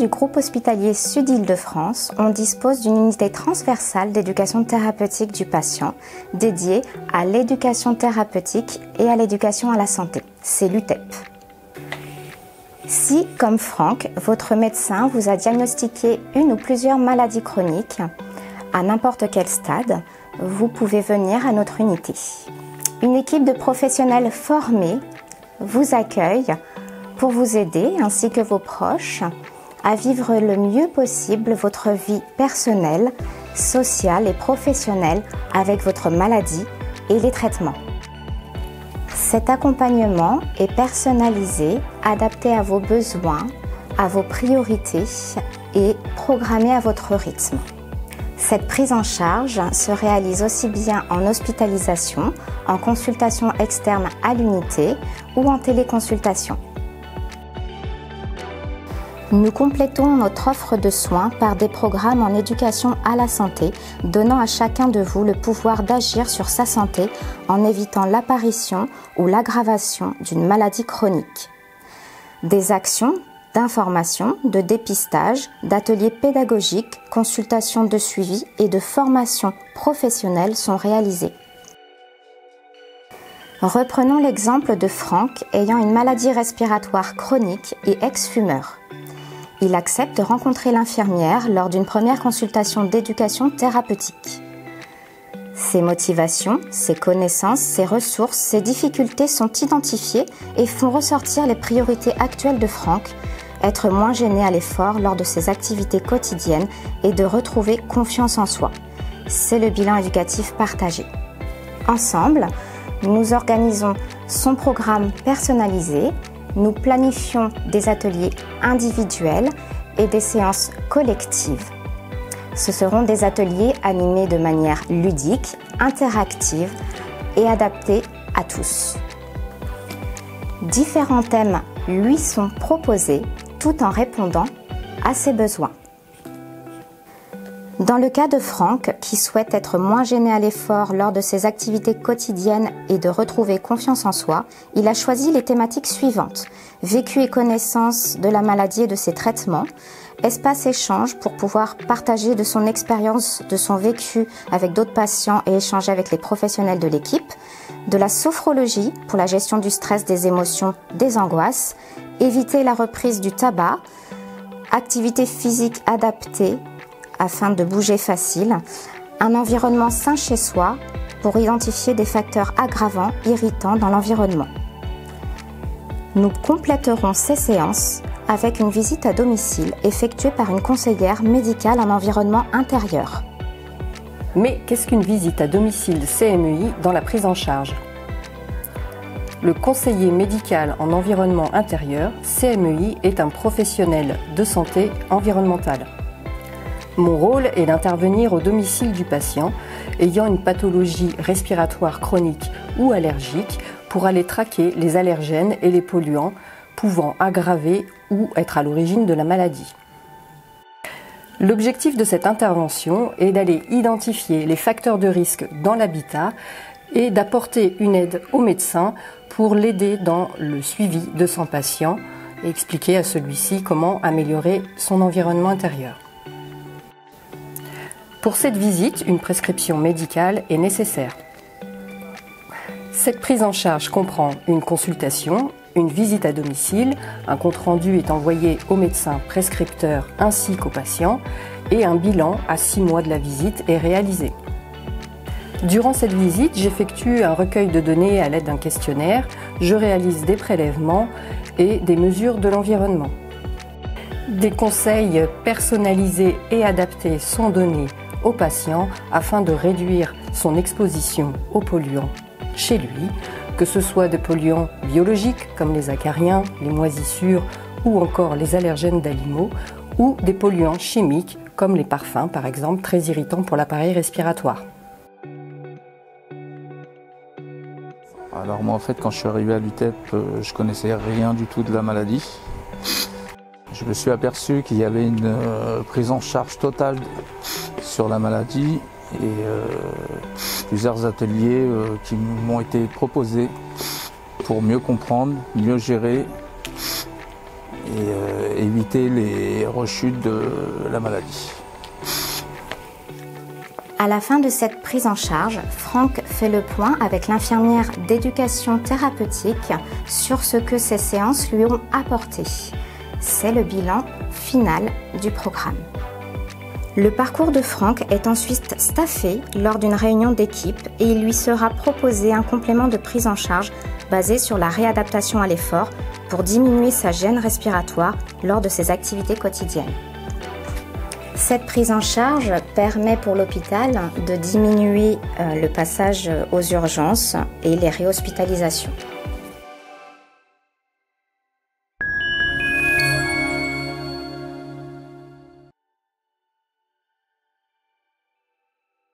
du groupe hospitalier Sud-Île-de-France, on dispose d'une unité transversale d'éducation thérapeutique du patient dédiée à l'éducation thérapeutique et à l'éducation à la santé. C'est l'UTEP. Si, comme Franck, votre médecin vous a diagnostiqué une ou plusieurs maladies chroniques, à n'importe quel stade, vous pouvez venir à notre unité. Une équipe de professionnels formés vous accueille pour vous aider, ainsi que vos proches, à vivre le mieux possible votre vie personnelle, sociale et professionnelle avec votre maladie et les traitements. Cet accompagnement est personnalisé, adapté à vos besoins, à vos priorités et programmé à votre rythme. Cette prise en charge se réalise aussi bien en hospitalisation, en consultation externe à l'unité ou en téléconsultation. Nous complétons notre offre de soins par des programmes en éducation à la santé, donnant à chacun de vous le pouvoir d'agir sur sa santé en évitant l'apparition ou l'aggravation d'une maladie chronique. Des actions d'information, de dépistage, d'ateliers pédagogiques, consultations de suivi et de formation professionnelle sont réalisées. Reprenons l'exemple de Franck ayant une maladie respiratoire chronique et ex-fumeur. Il accepte de rencontrer l'infirmière lors d'une première consultation d'éducation thérapeutique. Ses motivations, ses connaissances, ses ressources, ses difficultés sont identifiées et font ressortir les priorités actuelles de Franck, être moins gêné à l'effort lors de ses activités quotidiennes et de retrouver confiance en soi. C'est le bilan éducatif partagé. Ensemble, nous organisons son programme personnalisé, nous planifions des ateliers individuels et des séances collectives. Ce seront des ateliers animés de manière ludique, interactive et adaptés à tous. Différents thèmes lui sont proposés tout en répondant à ses besoins. Dans le cas de Franck, qui souhaite être moins gêné à l'effort lors de ses activités quotidiennes et de retrouver confiance en soi, il a choisi les thématiques suivantes: vécu et connaissance de la maladie et de ses traitements, espace échange pour pouvoir partager de son expérience, de son vécu avec d'autres patients et échanger avec les professionnels de l'équipe, de la sophrologie pour la gestion du stress, des émotions, des angoisses, éviter la reprise du tabac, activité physique adaptée afin de bouger facile, un environnement sain chez soi pour identifier des facteurs aggravants, irritants dans l'environnement. Nous compléterons ces séances avec une visite à domicile effectuée par une conseillère médicale en environnement intérieur. Mais qu'est-ce qu'une visite à domicile CMEI dans la prise en charge ? Le conseiller médical en environnement intérieur, CMEI, est un professionnel de santé environnementale. Mon rôle est d'intervenir au domicile du patient ayant une pathologie respiratoire chronique ou allergique pour aller traquer les allergènes et les polluants pouvant aggraver ou être à l'origine de la maladie. L'objectif de cette intervention est d'aller identifier les facteurs de risque dans l'habitat et d'apporter une aide au médecin pour l'aider dans le suivi de son patient et expliquer à celui-ci comment améliorer son environnement intérieur. Pour cette visite, une prescription médicale est nécessaire. Cette prise en charge comprend une consultation, une visite à domicile, un compte-rendu est envoyé au médecin prescripteur ainsi qu'au patient et un bilan à 6 mois de la visite est réalisé. Durant cette visite, j'effectue un recueil de données à l'aide d'un questionnaire, je réalise des prélèvements et des mesures de l'environnement. Des conseils personnalisés et adaptés sont donnés au patient afin de réduire son exposition aux polluants chez lui, que ce soit des polluants biologiques comme les acariens, les moisissures ou encore les allergènes d'aliments, ou des polluants chimiques comme les parfums par exemple, très irritants pour l'appareil respiratoire. Alors moi en fait quand je suis arrivé à l'UTEP, je connaissais rien du tout de la maladie. Je me suis aperçu qu'il y avait une prise en charge totale sur la maladie et plusieurs ateliers qui m'ont été proposés pour mieux comprendre, mieux gérer et éviter les rechutes de la maladie. À la fin de cette prise en charge, Franck fait le point avec l'infirmière d'éducation thérapeutique sur ce que ces séances lui ont apporté. C'est le bilan final du programme. Le parcours de Franck est ensuite staffé lors d'une réunion d'équipe et il lui sera proposé un complément de prise en charge basé sur la réadaptation à l'effort pour diminuer sa gêne respiratoire lors de ses activités quotidiennes. Cette prise en charge permet pour l'hôpital de diminuer le passage aux urgences et les réhospitalisations.